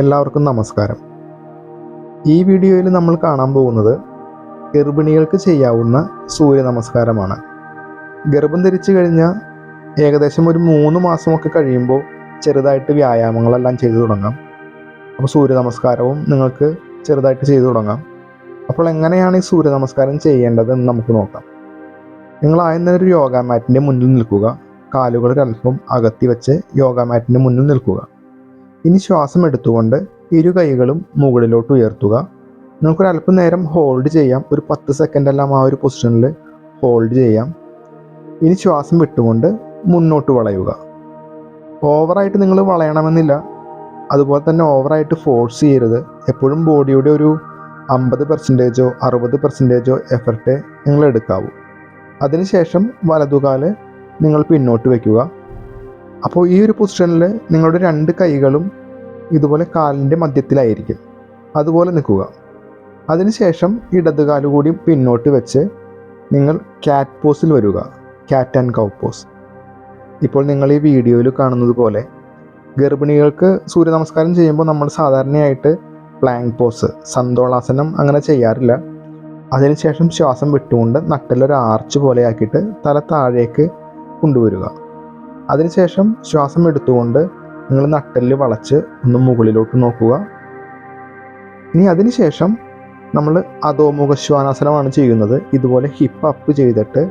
എല്ലാവർക്കും നമസ്കാരം. ഈ വീഡിയോയിൽ നമ്മൾ കാണാൻ പോകുന്നത് ഗർഭിണികൾക്ക് ചെയ്യാവുന്ന സൂര്യ നമസ്കാരമാണ്. ഗർഭം ധരിച്ചു കഴിഞ്ഞാൽ ഏകദേശം ഒരു 3 മാസമൊക്കെ കഴിയുമ്പോൾ ചെറുതായിട്ട് വ്യായാമങ്ങളെല്ലാം ചെയ്തു തുടങ്ങാം. അപ്പോൾ സൂര്യ നമസ്കാരവും നിങ്ങൾക്ക് ചെറുതായിട്ട് ചെയ്തു തുടങ്ങാം. അപ്പോൾ എങ്ങനെയാണ് ഈ സൂര്യ നമസ്കാരം ചെയ്യേണ്ടതെന്ന് നമുക്ക് നോക്കാം. നിങ്ങൾ ആദ്യം തന്നെ ഒരു യോഗ മാറ്റിൻ്റെ മുന്നിൽ നിൽക്കുക. കാലുകൾ ഒരല്പം അകത്തി വെച്ച് യോഗ മാറ്റിൻ്റെ മുന്നിൽ നിൽക്കുക. ഇനി ശ്വാസം എടുത്തുകൊണ്ട് ഇരു കൈകളും മുകളിലോട്ട് ഉയർത്തുക. നമുക്കൊരല്പം നേരം ഹോൾഡ് ചെയ്യാം. ഒരു 10 സെക്കൻഡ് എല്ലാം ആ ഒരു പൊസിഷനിൽ ഹോൾഡ് ചെയ്യാം. ഇനി ശ്വാസം വിട്ടുകൊണ്ട് മുന്നോട്ട് വളയുക. ഓവറായിട്ട് നിങ്ങൾ വളയണമെന്നില്ല, അതുപോലെ തന്നെ ഓവറായിട്ട് ഫോഴ്സ് ചെയ്യരുത്. എപ്പോഴും ബോഡിയുടെ ഒരു 50%ഓ 60%ഓ എഫർട്ട് നിങ്ങൾ എടുക്കാവൂ. അതിനുശേഷം വലതുകാല് നിങ്ങൾ പിന്നോട്ട് വയ്ക്കുക. അപ്പോൾ ഈ ഒരു പൊസിഷനിൽ നിങ്ങളുടെ 2 കൈകളും ഇതുപോലെ കാലിൻ്റെ മധ്യത്തിലായിരിക്കും. അതുപോലെ നിൽക്കുക. അതിനുശേഷം ഇടതുകാല് കൂടി പിന്നോട്ട് വെച്ച് നിങ്ങൾ ക്യാറ്റ് പോസിൽ വരിക. Cat and cow pose. ഇപ്പോൾ നിങ്ങൾ ഈ വീഡിയോയിൽ കാണുന്നത് പോലെ ഗർഭിണികൾക്ക് സൂര്യ നമസ്കാരം ചെയ്യുമ്പോൾ നമ്മൾ സാധാരണയായിട്ട് പ്ലാങ്ക് പോസ്, സന്തോളാസനം അങ്ങനെ ചെയ്യാറില്ല. അതിനുശേഷം ശ്വാസം വിട്ടുകൊണ്ട് നട്ടെല്ലൊരു ആർച്ച് പോലെ ആക്കിയിട്ട് തല താഴേക്ക് കൊണ്ടുവരിക. അതിനുശേഷം ശ്വാസം എടുത്തുകൊണ്ട് നിങ്ങൾ നട്ടെല്ല് വളച്ച് ഒന്ന് മുകളിലോട്ട് നോക്കുക. ഇനി അതിനുശേഷം നമ്മൾ അധോമുഖ ശ്വാനാസനമാണ് ചെയ്യുന്നത്. ഇതുപോലെ ഹിപ്പ് അപ്പ് ചെയ്തിട്ട്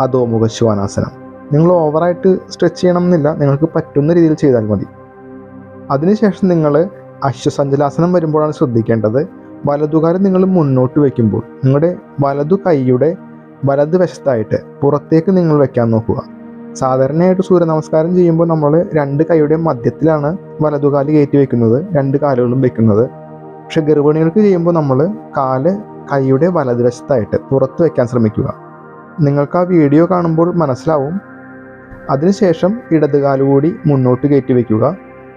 അധോമുഖ ശ്വാനാസനം. നിങ്ങൾ ഓവറായിട്ട് സ്ട്രെച്ച് ചെയ്യണമെന്നില്ല, നിങ്ങൾക്ക് പറ്റുന്ന രീതിയിൽ ചെയ്താൽ മതി. അതിനുശേഷം നിങ്ങൾ അശ്വസഞ്ചലാസനം വരുമ്പോഴാണ് ശ്രദ്ധിക്കേണ്ടത്. വലതുകാലം നിങ്ങൾ മുന്നോട്ട് വയ്ക്കുമ്പോൾ നിങ്ങളുടെ വലതു കൈയുടെ വലതുവശത്തായിട്ട് പുറത്തേക്ക് നിങ്ങൾ വെക്കാൻ നോക്കുക. സാധാരണയായിട്ട് സൂര്യ നമസ്കാരം ചെയ്യുമ്പോൾ നമ്മൾ 2 കൈയുടെ മധ്യത്തിലാണ് വലതുകാല് കയറ്റി വെക്കുന്നത്, 2 കാലുകളും വെക്കുന്നത്. പക്ഷെ ഗർഭിണികൾക്ക് ചെയ്യുമ്പോൾ നമ്മൾ കാല് കൈയുടെ വലതുവശത്തായിട്ട് പുറത്ത് വെക്കാൻ ശ്രമിക്കുക. നിങ്ങൾക്ക് ആ വീഡിയോ കാണുമ്പോൾ മനസ്സിലാവും. അതിനുശേഷം ഇടതുകാല് കൂടി മുന്നോട്ട് കയറ്റി വയ്ക്കുക.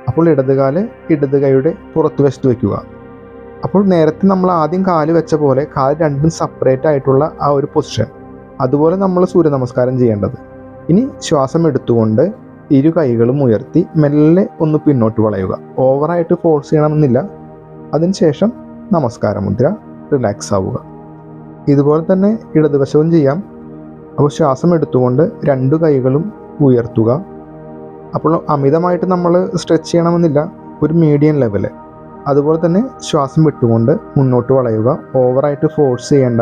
അപ്പോൾ ഇടതുകാല് ഇടത് കൈയുടെ പുറത്ത് വശത്ത് വയ്ക്കുക. അപ്പോൾ നേരത്തെ നമ്മൾ ആദ്യം കാല് വെച്ച പോലെ കാല് രണ്ടും സെപ്പറേറ്റ് ആയിട്ടുള്ള ആ ഒരു പൊസിഷൻ, അതുപോലെ നമ്മൾ സൂര്യ നമസ്കാരം ചെയ്യേണ്ടത്. ഇനി ശ്വാസം എടുത്തുകൊണ്ട് ഇരു കൈകളും ഉയർത്തി മെല്ലെ ഒന്ന് പിന്നോട്ട് വളയുക. ഓവറായിട്ട് ഫോഴ്സ് ചെയ്യണമെന്നില്ല. അതിനുശേഷം നമസ്കാര മുദ്ര, റിലാക്സ് ആവുക. ഇതുപോലെ തന്നെ ഇടതുവശവും ചെയ്യാം. അപ്പോൾ ശ്വാസം എടുത്തുകൊണ്ട് 2 കൈകളും ഉയർത്തുക. അപ്പോൾ അമിതമായിട്ട് നമ്മൾ സ്ട്രെച്ച് ചെയ്യണമെന്നില്ല, ഒരു മീഡിയം ലെവല്. അതുപോലെ തന്നെ ശ്വാസം വിട്ടുകൊണ്ട് മുന്നോട്ട് വളയുക. ഓവറായിട്ട് ഫോഴ്സ് ചെയ്യേണ്ട.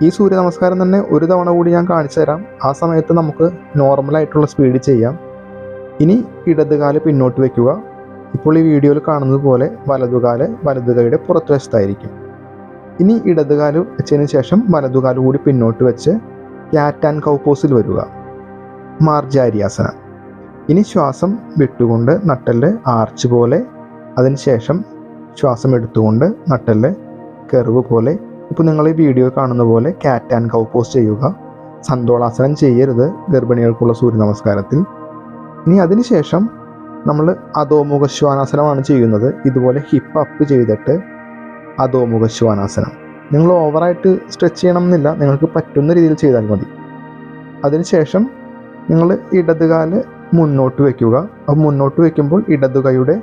ഈ സൂര്യ നമസ്കാരം തന്നെ ഒരു തവണ കൂടി ഞാൻ കാണിച്ചു തരാം. ആ സമയത്ത് നമുക്ക് നോർമലായിട്ടുള്ള സ്പീഡ് ചെയ്യാം. ഇനി ഇടതുകാല് പിന്നോട്ട് വയ്ക്കുക. ഇപ്പോൾ ഈ വീഡിയോയിൽ കാണുന്നത് പോലെ വലതുകാല് വലതുകൈയുടെ പുറത്ത് വശത്തായിരിക്കും. ഇനി ഇടതുകാല് വെച്ചതിന് ശേഷം വലതുകാല് കൂടി പിന്നോട്ട് വെച്ച് ക്യാറ്റ് ആൻഡ് കൗ പോസിൽ വരിക. മാർജാരിയാസനം. ഇനി ശ്വാസം വിട്ടുകൊണ്ട് നട്ടെല്ല് ആർച്ച് പോലെ, അതിനുശേഷം ശ്വാസം എടുത്തുകൊണ്ട് നട്ടെല്ല് കർവ് പോലെ. ഇപ്പോൾ നിങ്ങൾ ഈ വീഡിയോ കാണുന്ന പോലെ ക്യാറ്റ് ആൻഡ് കൗ പോസ് ചെയ്യുക. സന്തോളാസനം ചെയ്യരുത് ഗർഭിണികൾക്കുള്ള സൂര്യ നമസ്കാരത്തിൽ. ഇനി അതിനുശേഷം നമ്മൾ അധോമുഖ ശ്വാനാസനമാണ് ചെയ്യുന്നത്. ഇതുപോലെ ഹിപ്പ് അപ്പ് ചെയ്തിട്ട് അധോമുഖ ശ്വാനാസനം. നിങ്ങൾ ഓവറായിട്ട് സ്ട്രെച്ച് ചെയ്യണമെന്നില്ല, നിങ്ങൾക്ക് പറ്റുന്ന രീതിയിൽ ചെയ്താൽ മതി. അതിനുശേഷം നിങ്ങൾ ഇടതുകാല് മുന്നോട്ട് വയ്ക്കുക. അപ്പോൾ മുന്നോട്ട് വയ്ക്കുമ്പോൾ ഇടതുകൈയുടെ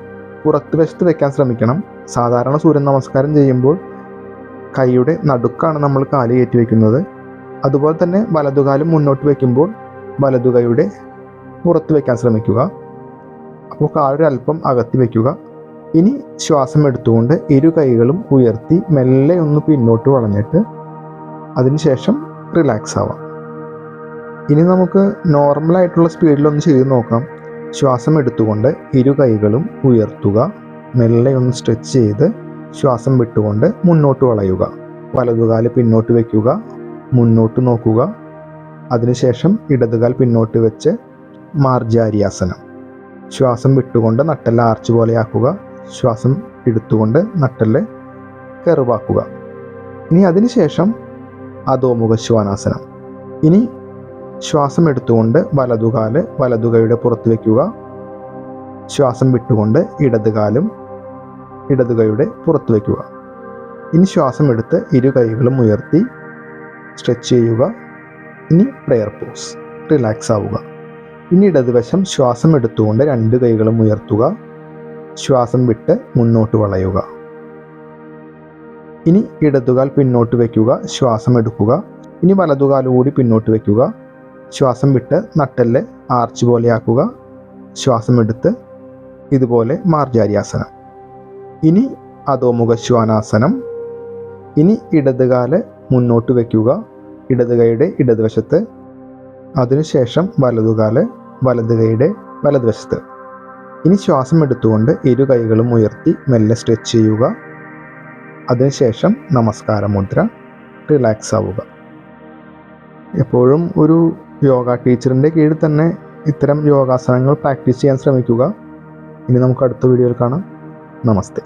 പുറത്ത് വശത്ത് വെക്കാൻ ശ്രമിക്കണം. സാധാരണ സൂര്യ നമസ്കാരം ചെയ്യുമ്പോൾ കൈയുടെ നടുക്കാണ് നമ്മൾ കാല് കയറ്റി വയ്ക്കുന്നത്. അതുപോലെ തന്നെ വലതുകാലും മുന്നോട്ട് വയ്ക്കുമ്പോൾ വലതുകൈയുടെ പുറത്ത് വയ്ക്കാൻ ശ്രമിക്കുക. അപ്പോൾ കാലൊരല്പം അകത്തി വയ്ക്കുക. ഇനി ശ്വാസം എടുത്തുകൊണ്ട് ഇരു കൈകളും ഉയർത്തി മെല്ലെ ഒന്ന് പിന്നോട്ട് വളഞ്ഞിട്ട് അതിനുശേഷം റിലാക്സ് ആവാം. ഇനി നമുക്ക് നോർമലായിട്ടുള്ള സ്പീഡിലൊന്ന് ചെയ്ത് നോക്കാം. ശ്വാസം എടുത്തുകൊണ്ട് ഇരു കൈകളും ഉയർത്തുക. മെല്ലെ ഒന്ന് സ്ട്രെച്ച് ചെയ്ത് ശ്വാസം വിട്ടുകൊണ്ട് മുന്നോട്ട് വളയുക. വലതുകാല് പിന്നോട്ട് വയ്ക്കുക, മുന്നോട്ട് നോക്കുക. അതിനുശേഷം ഇടതുകാൽ പിന്നോട്ട് വെച്ച് മാർജാരിയാസനം. ശ്വാസം വിട്ടുകൊണ്ട് നട്ടെല്ല് ആർച്ച് പോലെയാക്കുക. ശ്വാസം എടുത്തുകൊണ്ട് നട്ടെല്ല് കർവാക്കുക. ഇനി അതിനുശേഷം അധോമുഖ ശ്വാനാസനം. ഇനി ശ്വാസം എടുത്തുകൊണ്ട് വലതുകാല് വലതുകൈയുടെ പുറത്ത് വയ്ക്കുക. ശ്വാസം വിട്ടുകൊണ്ട് ഇടതുകാലും ഇടതുകൈയുടെ പുറത്ത് വയ്ക്കുക. ഇനി ശ്വാസം എടുത്ത് ഇരു കൈകളും ഉയർത്തി സ്ട്രെച്ച് ചെയ്യുക. ഇനി പ്രെയർ പോസ്, റിലാക്സ് ആവുക. ഇനി ഇടതുവശം ശ്വാസം എടുത്തുകൊണ്ട് 2 കൈകളും ഉയർത്തുക. ശ്വാസം വിട്ട് മുന്നോട്ട് വളയുക. ഇനി ഇടതുകാൽ പിന്നോട്ട് വയ്ക്കുക, ശ്വാസം എടുക്കുക. ഇനി വലതുകാൽ കൂടി പിന്നോട്ട് വയ്ക്കുക, ശ്വാസം വിട്ട് നട്ടെല്ല് ആർച്ച് പോലെയാക്കുക, ശ്വാസം എടുത്ത് ഇതുപോലെ മാർജാരിയാസനം. ഇനി അധോമുഖ ശ്വാനാസനം. ഇനി ഇടതുകാല് മുന്നോട്ട് വയ്ക്കുക, ഇടതുകൈയുടെ ഇടതുവശത്ത്. അതിനുശേഷം വലതുകാല് വലതുകൈയുടെ വലതുവശത്ത്. ഇനി ശ്വാസം എടുത്തുകൊണ്ട് ഇരു കൈകളും ഉയർത്തി മെല്ലെ സ്ട്രെച്ച് ചെയ്യുക. അതിനുശേഷം നമസ്കാര മുദ്ര, റിലാക്സ് ആവുക. എപ്പോഴും ഒരു യോഗ ടീച്ചറിൻ്റെ കീഴിൽ തന്നെ ഇത്തരം യോഗാസനങ്ങൾ പ്രാക്ടീസ് ചെയ്യാൻ ശ്രമിക്കുക. ഇനി നമുക്ക് അടുത്ത വീഡിയോയിൽ കാണാം. നമസ്തേ.